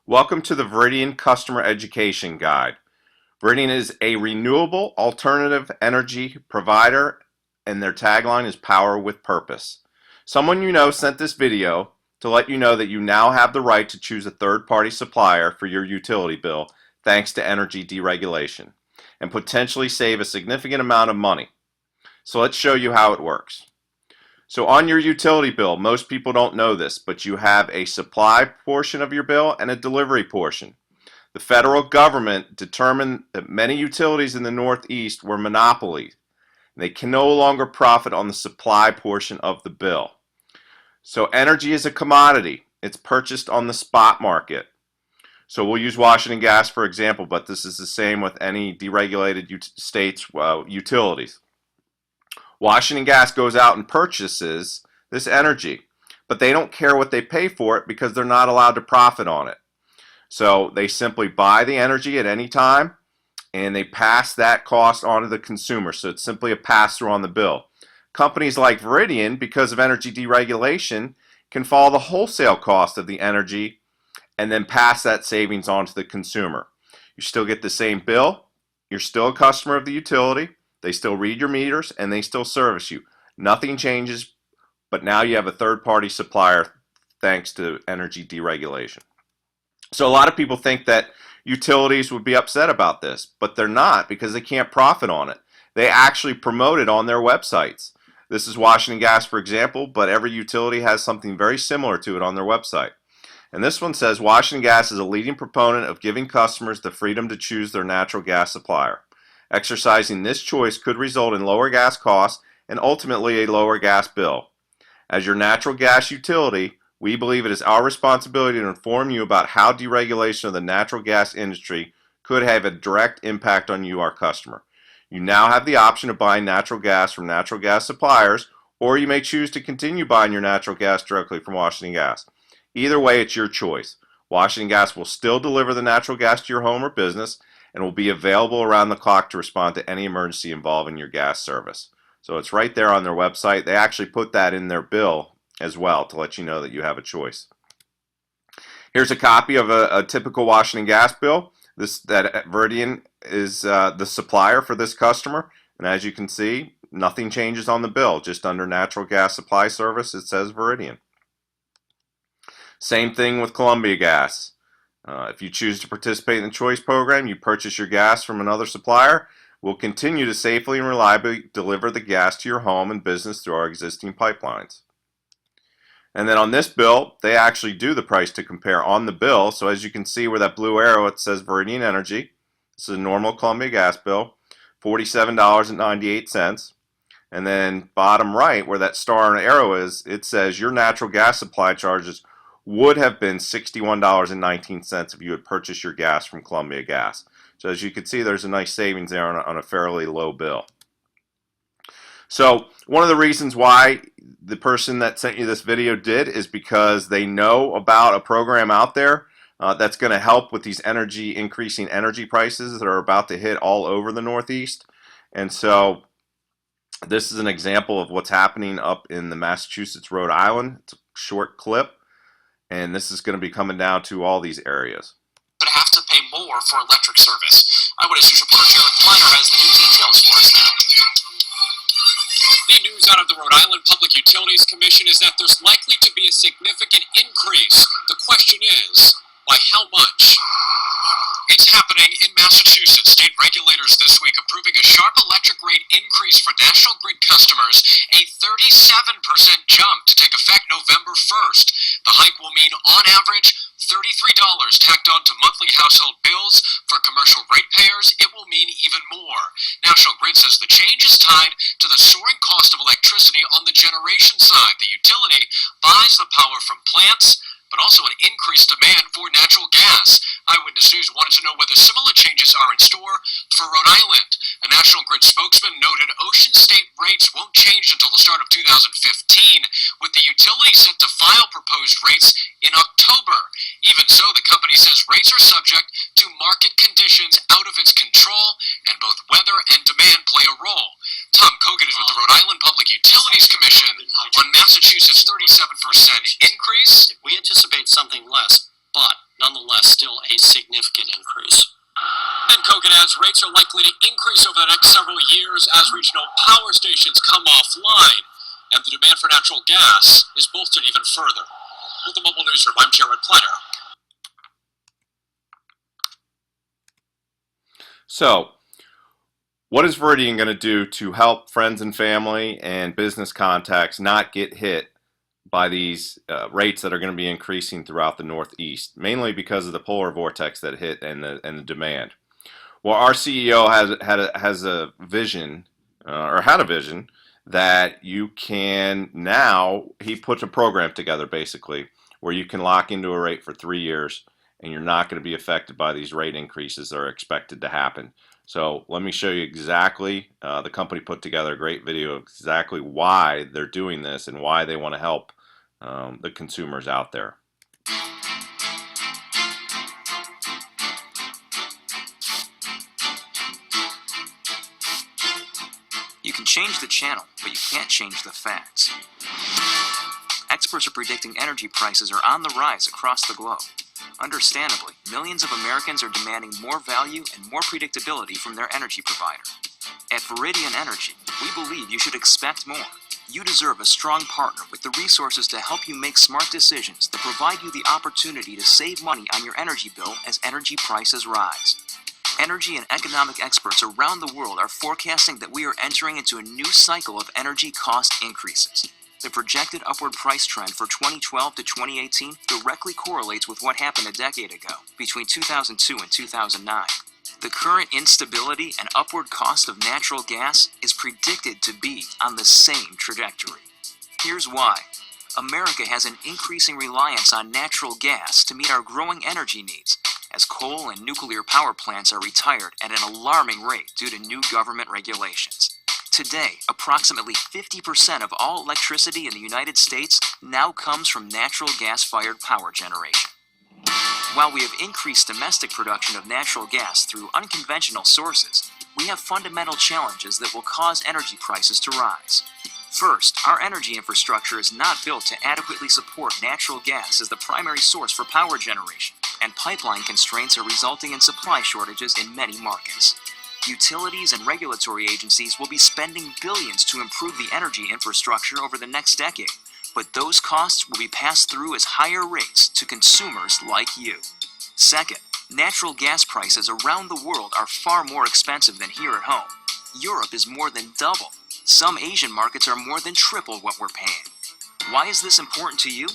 Welcome to the Veridian Customer Education Guide. Veridian is a renewable alternative energy provider, and their tagline is Power with Purpose. Someone you know sent this video to let you know that you now have the right to choose a third-party supplier for your utility bill thanks to energy deregulation, and potentially save a significant amount of money. So let's show you how it works. So on your utility bill, most people don't know this, but you have a supply portion of your bill and a delivery portion. The federal government determined that many utilities in the Northeast were monopolies. They can no longer profit on the supply portion of the bill. So energy is a commodity. It's purchased on the spot market. So we'll use Washington Gas for example, but this is the same with any deregulated states' utilities. Washington Gas goes out and purchases this energy, but they don't care what they pay for it because they're not allowed to profit on it. So they simply buy the energy at any time and they pass that cost on to the consumer. So it's simply a pass-through on the bill. Companies like Veridian, because of energy deregulation, can follow the wholesale cost of the energy and then pass that savings on to the consumer. You still get the same bill. You're still a customer of the utility. They still read your meters and they still service you. Nothing changes, but now you have a third-party supplier thanks to energy deregulation. So a lot of people think that utilities would be upset about this, but they're not because they can't profit on it. They actually promote it on their websites. This is Washington Gas, for example, but every utility has something very similar to it on their website. And this one says Washington Gas is a leading proponent of giving customers the freedom to choose their natural gas supplier. Exercising this choice could result in lower gas costs and ultimately a lower gas bill. As your natural gas utility, we believe it is our responsibility to inform you about how deregulation of the natural gas industry could have a direct impact on you, our customer. You now have the option of buying natural gas from natural gas suppliers, or you may choose to continue buying your natural gas directly from Washington Gas. Either way, it's your choice. Washington Gas will still deliver the natural gas to your home or business and will be available around the clock to respond to any emergency involving your gas service. So it's right there on their website. They actually put that in their bill as well to let you know that you have a choice. Here's a copy of a typical Washington Gas bill. That Veridian is the supplier for this customer, and as you can see, nothing changes on the bill. Just under natural gas supply service, it says Veridian. Same thing with Columbia Gas. If you choose to participate in the choice program, you purchase your gas from another supplier. We'll continue to safely and reliably deliver the gas to your home and business through our existing pipelines. And then on this bill, they actually do the price to compare on the bill. So as you can see where that blue arrow, it says Veridian Energy. This is a normal Columbia Gas bill, $47.98. And then bottom right where that star and arrow is, it says your natural gas supply charges would have been $61.19 if you had purchased your gas from Columbia Gas. So as you can see, there's a nice savings there on a fairly low bill. So one of the reasons why the person that sent you this video did is because they know about a program out there that's going to help with these increasing energy prices that are about to hit all over the Northeast. And so this is an example of what's happening up in the Massachusetts, Rhode Island. It's a short clip. And this is going to be coming down to all these areas. But have to pay more for electric service. Eyewitness News reporter Jared Kleiner has the new details for us now. The news out of the Rhode Island Public Utilities Commission is that there's likely to be a significant increase. The question is, by how much? It's happening in Massachusetts. State regulators this week approving a sharp electric rate increase for National Grid customers, a 37% jump to take effect November 1st. The hike will mean, on average, $33 tacked on to monthly household bills. For commercial ratepayers, it will mean even more. National Grid says the change is tied to the soaring cost of electricity on the generation side. The utility buys the power from plants, but also an increased demand for natural gas. Eyewitness News wanted to know whether similar changes are in store for Rhode Island. A National Grid spokesman noted Ocean State rates won't change until the start of 2015, with the utility set to file proposed rates in October. Even so, the company says rates are subject to market conditions out of its control, and both weather and demand play a role. Tom Kogan is with the Rhode Island Public Utilities Commission on Massachusetts' 37% increase. We anticipate something less, but nonetheless, nonetheless still a significant increase. And Coconut's rates are likely to increase over the next several years as regional power stations come offline, and the demand for natural gas is bolstered even further. With the Mobile Newsroom, I'm Jared Pleiner. So, what is Veridian going to do to help friends and family and business contacts not get hit by these rates that are going to be increasing throughout the Northeast, mainly because of the polar vortex that hit and the demand? Well, our CEO has a vision, or had a vision, that you can now, he puts a program together basically where you can lock into a rate for 3 years and you're not going to be affected by these rate increases that are expected to happen. So let me show you exactly, the company put together a great video of exactly why they're doing this and why they want to help the consumers out there. You can change the channel, but you can't change the facts. Experts are predicting energy prices are on the rise across the globe. Understandably, millions of Americans are demanding more value and more predictability from their energy provider. At Veridian Energy, we believe you should expect more. You deserve a strong partner with the resources to help you make smart decisions that provide you the opportunity to save money on your energy bill as energy prices rise. Energy and economic experts around the world are forecasting that we are entering into a new cycle of energy cost increases. The projected upward price trend for 2012 to 2018 directly correlates with what happened a decade ago, between 2002 and 2009. The current instability and upward cost of natural gas is predicted to be on the same trajectory. Here's why. America has an increasing reliance on natural gas to meet our growing energy needs, as coal and nuclear power plants are retired at an alarming rate due to new government regulations. Today, approximately 50% of all electricity in the United States now comes from natural gas-fired power generation. While we have increased domestic production of natural gas through unconventional sources, we have fundamental challenges that will cause energy prices to rise. First, our energy infrastructure is not built to adequately support natural gas as the primary source for power generation, and pipeline constraints are resulting in supply shortages in many markets. Utilities and regulatory agencies will be spending billions to improve the energy infrastructure over the next decade, but those costs will be passed through as higher rates to consumers like you. Second, natural gas prices around the world are far more expensive than here at home. Europe is more than double. Some Asian markets are more than triple what we're paying. Why is this important to you?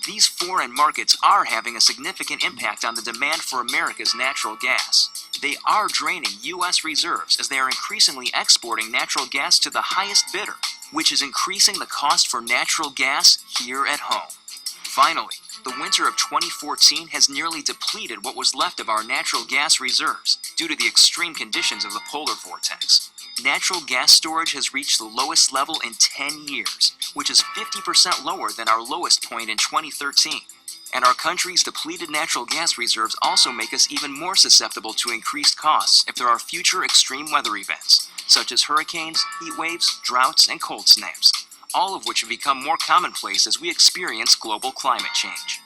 These foreign markets are having a significant impact on the demand for America's natural gas. They are draining U.S. reserves as they are increasingly exporting natural gas to the highest bidder, which is increasing the cost for natural gas here at home. Finally, the winter of 2014 has nearly depleted what was left of our natural gas reserves due to the extreme conditions of the polar vortex. Natural gas storage has reached the lowest level in 10 years, which is 50% lower than our lowest point in 2013. And our country's depleted natural gas reserves also make us even more susceptible to increased costs if there are future extreme weather events, such as hurricanes, heat waves, droughts, and cold snaps, all of which have become more commonplace as we experience global climate change.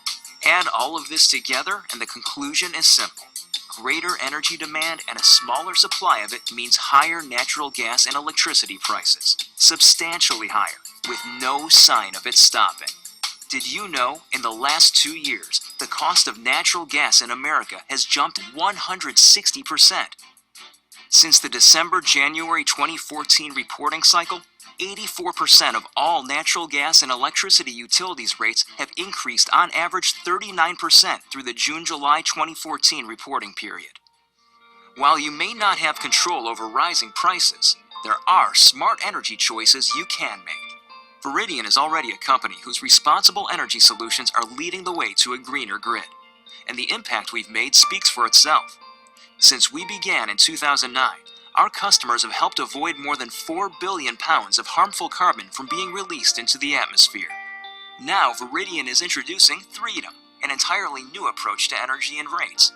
Add all of this together, and the conclusion is simple. Greater energy demand and a smaller supply of it means higher natural gas and electricity prices, substantially higher, with no sign of it stopping. Did you know, in the last 2 years, the cost of natural gas in America has jumped 160%? Since the December-January 2014 reporting cycle, 84% of all natural gas and electricity utilities rates have increased on average 39% through the June-July 2014 reporting period. While you may not have control over rising prices, there are smart energy choices you can make. Veridian is already a company whose responsible energy solutions are leading the way to a greener grid, and the impact we've made speaks for itself. Since we began in 2009, our customers have helped avoid more than 4 billion pounds of harmful carbon from being released into the atmosphere. Now, Veridian is introducing Freedom, an entirely new approach to energy and rates.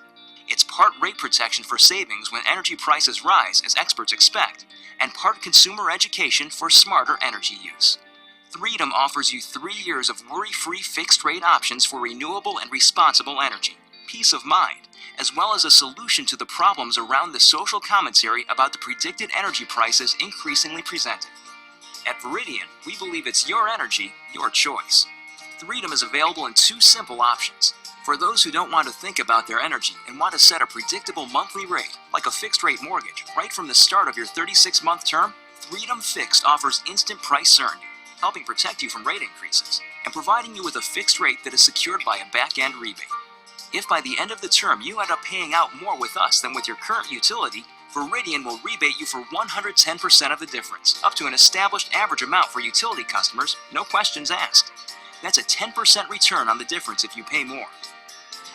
It's part rate protection for savings when energy prices rise, as experts expect, and part consumer education for smarter energy use. Freedom offers you 3 years of worry-free fixed-rate options for renewable and responsible energy. peace of mind, as well as a solution to the problems around the social commentary about the predicted energy prices increasingly presented. At Veridian, we believe it's your energy, your choice. Threedom is available in two simple options. For those who don't want to think about their energy and want to set a predictable monthly rate, like a fixed rate mortgage, right from the start of your 36-month term, Threedom Fixed offers instant price certainty, helping protect you from rate increases, and providing you with a fixed rate that is secured by a back-end rebate. If by the end of the term you end up paying out more with us than with your current utility, Veridian will rebate you for 110% of the difference, up to an established average amount for utility customers, no questions asked. That's a 10% return on the difference if you pay more.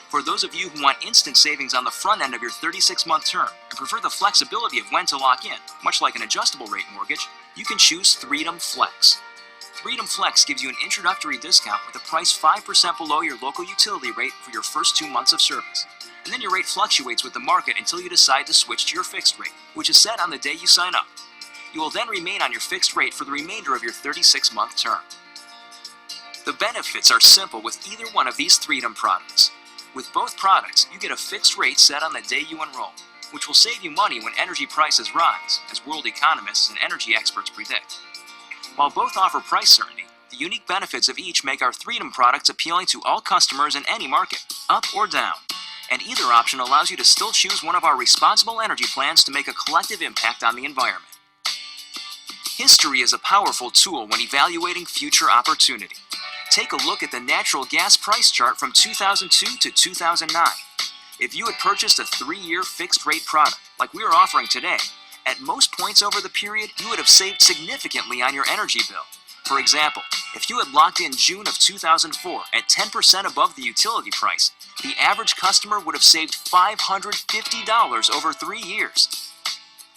For those of you who want instant savings on the front end of your 36-month term and prefer the flexibility of when to lock in, much like an adjustable rate mortgage, you can choose Threedom Flex. Threedom Flex gives you an introductory discount with a price 5% below your local utility rate for your first 2 months of service. And then your rate fluctuates with the market until you decide to switch to your fixed rate, which is set on the day you sign up. You will then remain on your fixed rate for the remainder of your 36-month term. The benefits are simple with either one of these Threedom products. With both products, you get a fixed rate set on the day you enroll, which will save you money when energy prices rise, as world economists and energy experts predict. While both offer price certainty, the unique benefits of each make our Threedom products appealing to all customers in any market, up or down. And either option allows you to still choose one of our responsible energy plans to make a collective impact on the environment. History is a powerful tool when evaluating future opportunity. Take a look at the natural gas price chart from 2002 to 2009. If you had purchased a 3-year fixed rate product, like we are offering today, at most points over the period, you would have saved significantly on your energy bill. For example, if you had locked in June of 2004 at 10% above the utility price, the average customer would have saved $550 over 3 years.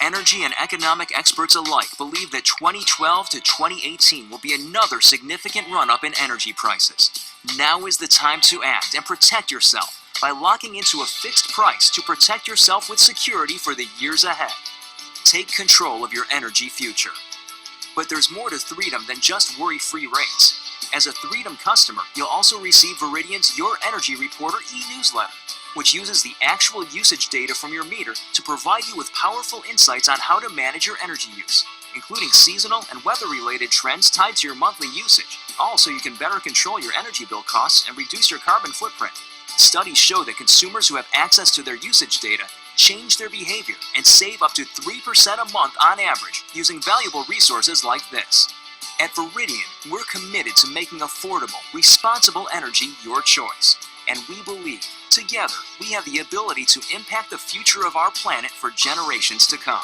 Energy and economic experts alike believe that 2012 to 2018 will be another significant run-up in energy prices. Now is the time to act and protect yourself by locking into a fixed price to protect yourself with security for the years ahead. Take control of your energy future. But there's more to Threedom than just worry-free rates. As a Threedom customer, you'll also receive Veridian's Your Energy Reporter e-newsletter, which uses the actual usage data from your meter to provide you with powerful insights on how to manage your energy use, including seasonal and weather-related trends tied to your monthly usage, all so you can better control your energy bill costs and reduce your carbon footprint. Studies show that consumers who have access to their usage data change their behavior and save up to 3% a month on average using valuable resources like this. At Veridian, we're committed to making affordable, responsible energy your choice. And we believe, together, we have the ability to impact the future of our planet for generations to come.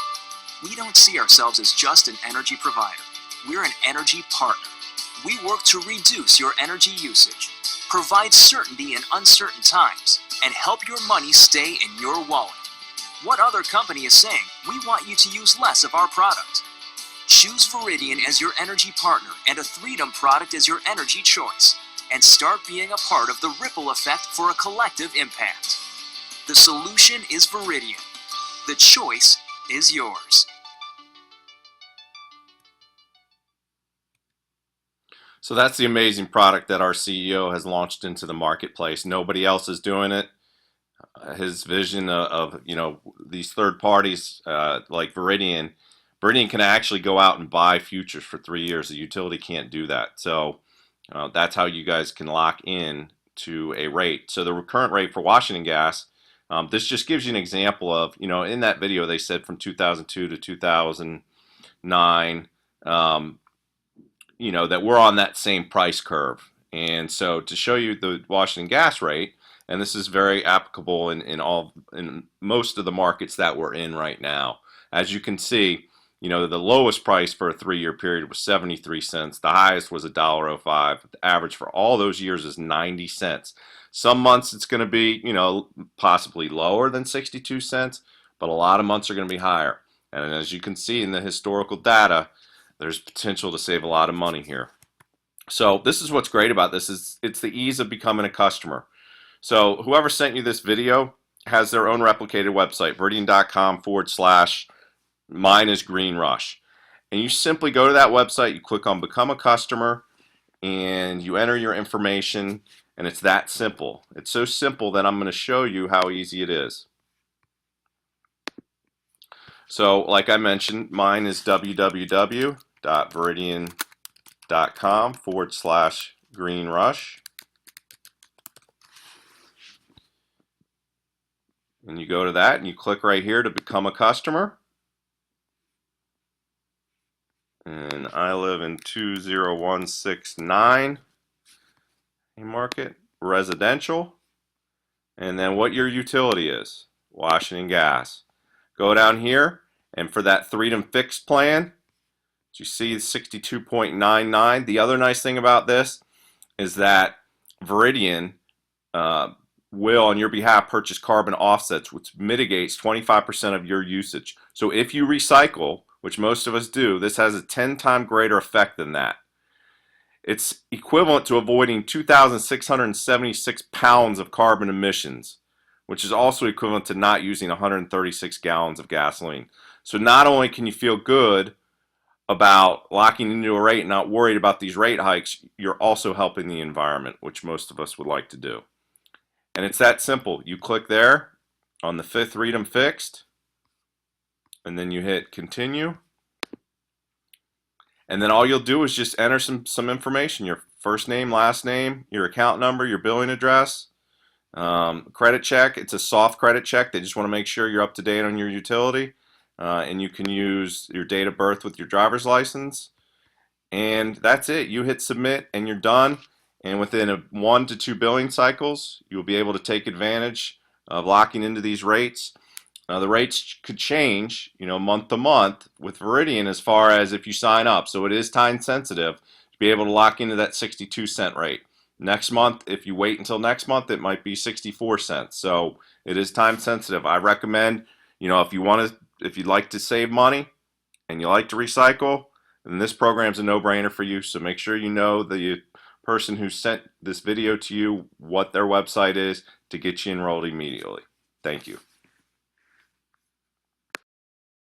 We don't see ourselves as just an energy provider. We're an energy partner. We work to reduce your energy usage, provide certainty in uncertain times, and help your money stay in your wallet. What other company is saying, we want you to use less of our product? Choose Veridian as your energy partner and a Threedom product as your energy choice, and start being a part of the ripple effect for a collective impact. The solution is Veridian. The choice is yours. So that's the amazing product that our CEO has launched into the marketplace. Nobody else is doing it. His vision of these third parties like Veridian can actually go out and buy futures for 3 years. The utility can't do that. So that's how you guys can lock in to a rate. So the current rate for Washington Gas, this just gives you an example of, in that video they said from 2002 to 2009, that we're on that same price curve. And so to show you the Washington Gas rate, and this is very applicable in most of the markets that we're in right now. As you can see, the lowest price for a 3-year period was 73 cents. The highest was $1.05. The average for all those years is 90 cents. Some months it's going to be, possibly lower than 62 cents, but a lot of months are going to be higher. And as you can see in the historical data, there's potential to save a lot of money here. So this is what's great about this is it's the ease of becoming a customer. So whoever sent you this video has their own replicated website, veridian.com/mine is Green Rush. And you simply go to that website, you click on Become a Customer, and you enter your information, and it's that simple. It's so simple that I'm going to show you how easy it is. So like I mentioned, mine is www.veridian.com/greenrush. And you go to that and you click right here to become a customer. And I live in 20169 Haymarket, residential. And then what your utility is, Washington Gas. Go down here, and for that Freedom Fixed plan, you see 62.99. The other nice thing about this is that Veridian will, on your behalf, purchase carbon offsets, which mitigates 25% of your usage. So if you recycle, which most of us do, this has a 10-time greater effect than that. It's equivalent to avoiding 2,676 pounds of carbon emissions, which is also equivalent to not using 136 gallons of gasoline. So not only can you feel good about locking into a rate and not worried about these rate hikes, you're also helping the environment, which most of us would like to do. And it's that simple. You click there on the fifth Freedom Fixed, and then you hit continue. And then all you'll do is just enter some information, your first name, last name, your account number, your billing address, credit check. It's a soft credit check. They just want to make sure you're up to date on your utility. And you can use your date of birth with your driver's license. And that's it. You hit submit and you're done. And within 1 to 2 billing cycles, you'll be able to take advantage of locking into these rates. The rates could change, month to month with Veridian as far as if you sign up. So it is time sensitive to be able to lock into that 62-cent rate. Next month, if you wait until next month, it might be 64 cents. So it is time sensitive. I recommend, if you'd like to save money and you like to recycle, then this program's a no-brainer for you. So make sure you know the person who sent this video to you what their website is to get you enrolled immediately. Thank you.